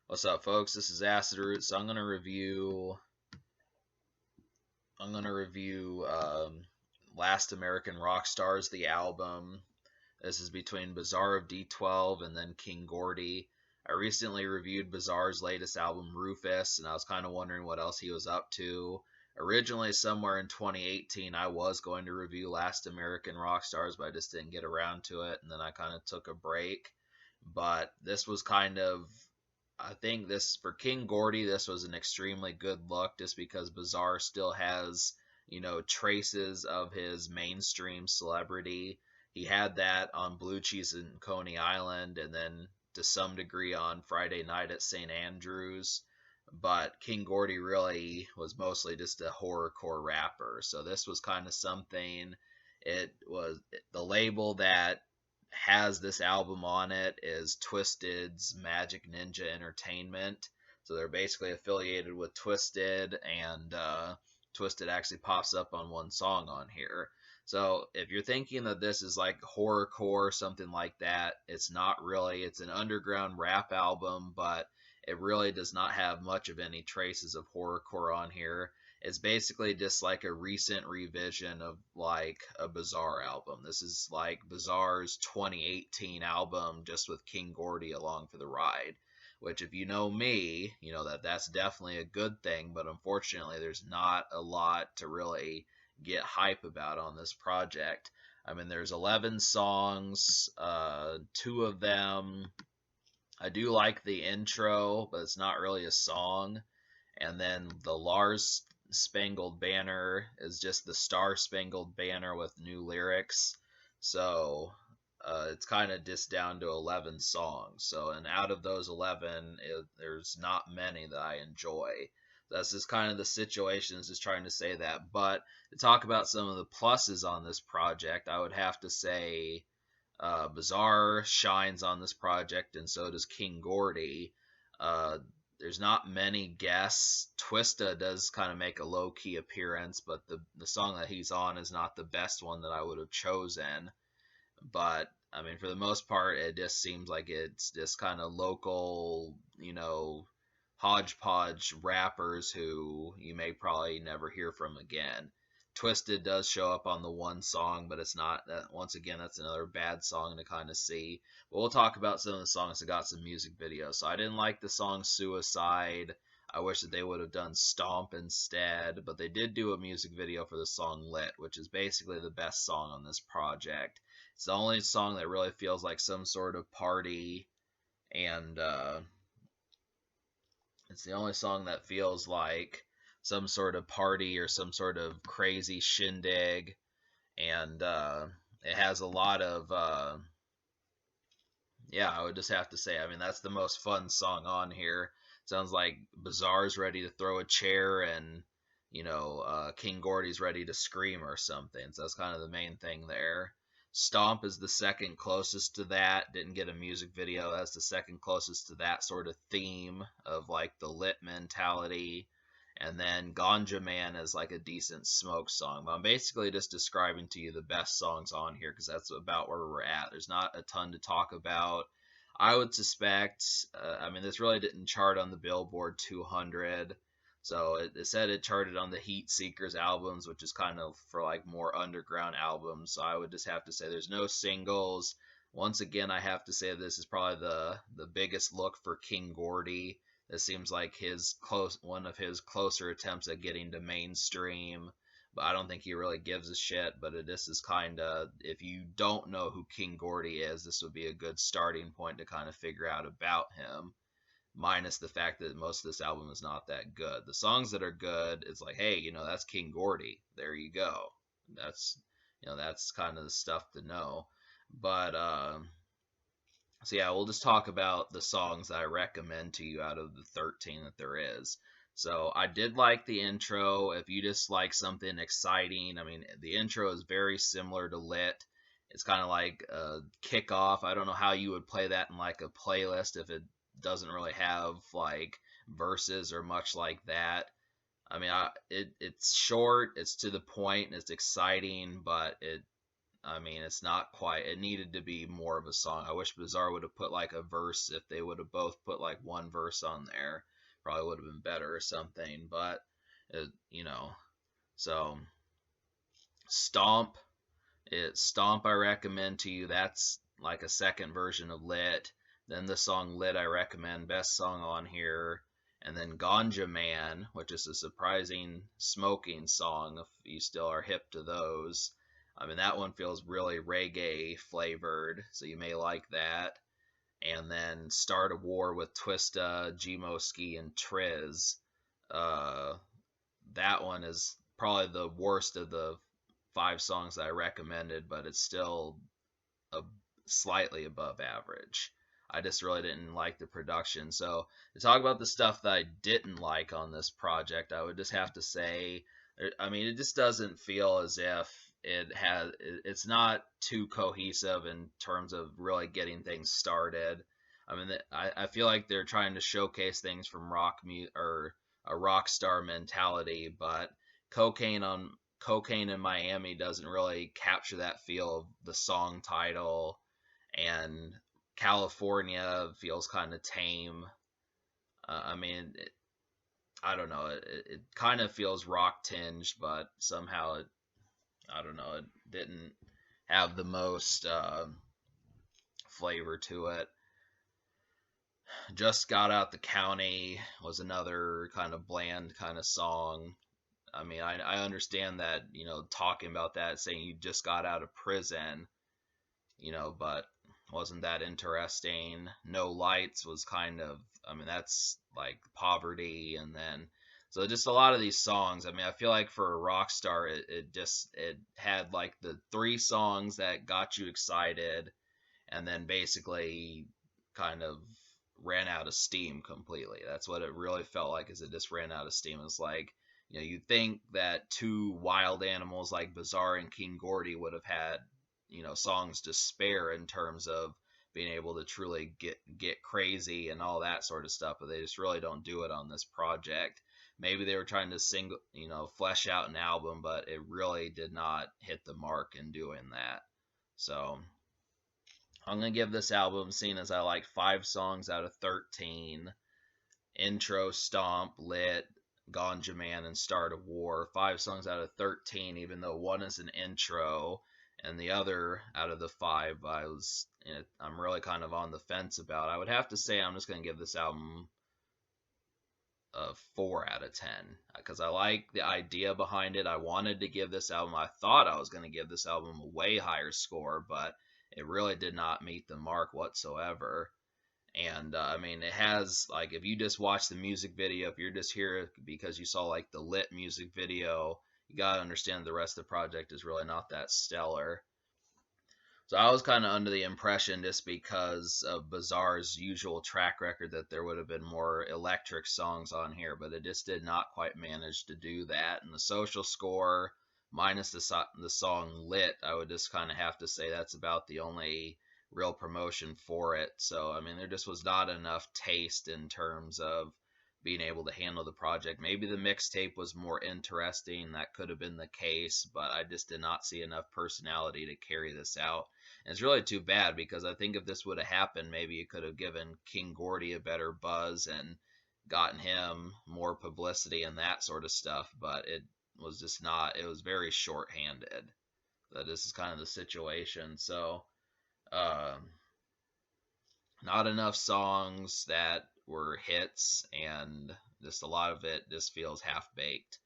What's up, folks? This is Acid Root. So I'm gonna review Last American Rock Stars, the album. This is between Bazaar of D12 and then King Gordy. I recently reviewed Bazaar's latest album, Rufus, and I was kind of wondering what else he was up to. Originally, somewhere in 2018, I was going to review Last American Rock Stars, but I just didn't get around to it, and then I kind of took a break. But this was I think this for King Gordy, this was an extremely good look just because Bizarre still has, traces of his mainstream celebrity. He had that on Blue Cheese and Coney Island and then to some degree on Friday Night at St. Andrews. But King Gordy really was mostly just a horrorcore rapper. So this was kind of something. It was the label that has this album on it is Twisted's Magic Ninja Entertainment. So they're basically affiliated with Twisted, and Twisted actually pops up on one song on here. So if you're thinking that this is like horrorcore, something like that, it's not really. It's an underground rap album, but it really does not have much of any traces of horrorcore on here. It's basically just like a recent revision of like a Bizarre album. This is like Bizarre's 2018 album just with King Gordy along for the ride. Which, if you know me, you know that that's definitely a good thing, but unfortunately, there's not a lot to really get hype about on this project. I mean, there's 11 songs, two of them. I do like the intro, but it's not really a song. And then the Lars Spangled Banner is just the Star Spangled Banner with new lyrics. So it's kind of just down to 11 songs. So, and out of those 11, there's not many that I enjoy. That's just kind of the situation, is just trying to say that. But to talk about some of the pluses on this project, I would have to say Bizarre shines on this project, and so does King Gordy. There's not many guests. Twista does kind of make a low key appearance, but the song that he's on is not the best one that I would have chosen. But I mean, for the most part, it just seems like it's just kind of local, hodgepodge rappers who you may probably never hear from again. Twisted does show up on the one song, but it's not that. Once again, that's another bad song to kind of see. But we'll talk about some of the songs that got some music videos. So I didn't like the song Suicide. I wish that they would have done Stomp instead, but they did do a music video for the song Lit, which is basically the best song on this project. It's the only song that really feels like some sort of party, and it's the only song that feels like some sort of party or some sort of crazy shindig, and it has a lot of yeah. I would just have to say, I mean, that's the most fun song on here. Sounds like Bizarre's ready to throw a chair, and King Gordy's ready to scream or something. So that's kind of the main thing there. Stomp is the second closest to that. Didn't get a music video. That's the second closest to that sort of theme of like the lit mentality. And then Ganja Man is like a decent smoke song. But I'm basically just describing to you the best songs on here because that's about where we're at. There's not a ton to talk about. I would suspect, I mean, this really didn't chart on the Billboard 200. So it said it charted on the Heat Seekers albums, which is kind of for like more underground albums. So I would just have to say there's no singles. Once again, I have to say this is probably the biggest look for King Gordy. This seems like one of his closer attempts at getting to mainstream. But I don't think he really gives a shit. But this is kind of, if you don't know who King Gordy is, this would be a good starting point to kind of figure out about him, minus the fact that most of this album is not that good. The songs that are good, it's like, hey, that's King Gordy. There you go. That's kind of the stuff to know. But so yeah, we'll just talk about the songs that I recommend to you out of the 13 that there is. So I did like the intro. If you just like something exciting, I mean, the intro is very similar to Lit. It's kind of like a kickoff. I don't know how you would play that in like a playlist if it doesn't really have like verses or much like that. I mean, it's short, it's to the point, it's exciting, but I mean, it's not quite. It needed to be more of a song. I wish Bizarre would have put like a verse. If they would have both put like one verse on there, probably would have been better or something. But you know, so Stomp. Stomp I recommend to you. That's like a second version of Lit. Then the song Lit I recommend, best song on here. And then Ganja Man, which is a surprising smoking song if you still are hip to those. I mean, that one feels really reggae flavored, so you may like that. And then Start a War with Twista, G-Moski, and Triz. Uh, that one is probably the worst of the 5 songs that I recommended, but it's still a slightly above average. I just really didn't like the production. So to talk about the stuff that I didn't like on this project, I would just have to say, I mean, it just doesn't feel as if it's not too cohesive in terms of really getting things started. I mean, I feel like they're trying to showcase things from or a rock star mentality, but cocaine on Cocaine in Miami doesn't really capture that feel of the song title, and California feels kind of tame. I mean, I don't know. It kind of feels rock tinged, but somehow I don't know. It didn't have the most flavor to it. Just Got Out the County was another kind of bland kind of song. I mean, I understand that, talking about that, saying you just got out of prison, but wasn't that interesting. No Lights was kind of, I mean, that's like poverty. And then, so just a lot of these songs, I mean, I feel like for a rock star, it had like the 3 songs that got you excited, and then basically kind of ran out of steam completely. That's what it really felt like, is it just ran out of steam. It's like, you'd think that 2 wild animals like Bizarre and King Gordy would have had, songs to spare in terms of being able to truly get crazy and all that sort of stuff, but they just really don't do it on this project. Maybe they were trying to flesh out an album, but it really did not hit the mark in doing that. So I'm gonna give this album, seeing as I like 5 songs out of 13, Intro, Stomp, Lit, Ganja Man, and Start a War. 5 songs out of 13, even though one is an intro, and the other out of the 5, I'm really kind of on the fence about. I would have to say I'm just gonna give this album a 4 out of 10, because I like the idea behind it. I wanted to give this album, I thought I was going to give this album a way higher score, but it really did not meet the mark whatsoever. And I mean, it has, like, if you just watch the music video, if you're just here because you saw like the Lit music video, you gotta understand the rest of the project is really not that stellar. So I was kind of under the impression, just because of Bizarre's usual track record, that there would have been more electric songs on here, but it just did not quite manage to do that. And the social score, minus the song Lit, I would just kind of have to say that's about the only real promotion for it. So, I mean, there just was not enough taste in terms of being able to handle the project. Maybe the mixtape was more interesting. That could have been the case, but I just did not see enough personality to carry this out. And it's really too bad, because I think if this would have happened, maybe it could have given King Gordy a better buzz and gotten him more publicity and that sort of stuff. But it was just not, it was very shorthanded. That this is kind of the situation. So, not enough songs that were hits, and just a lot of it just feels half baked.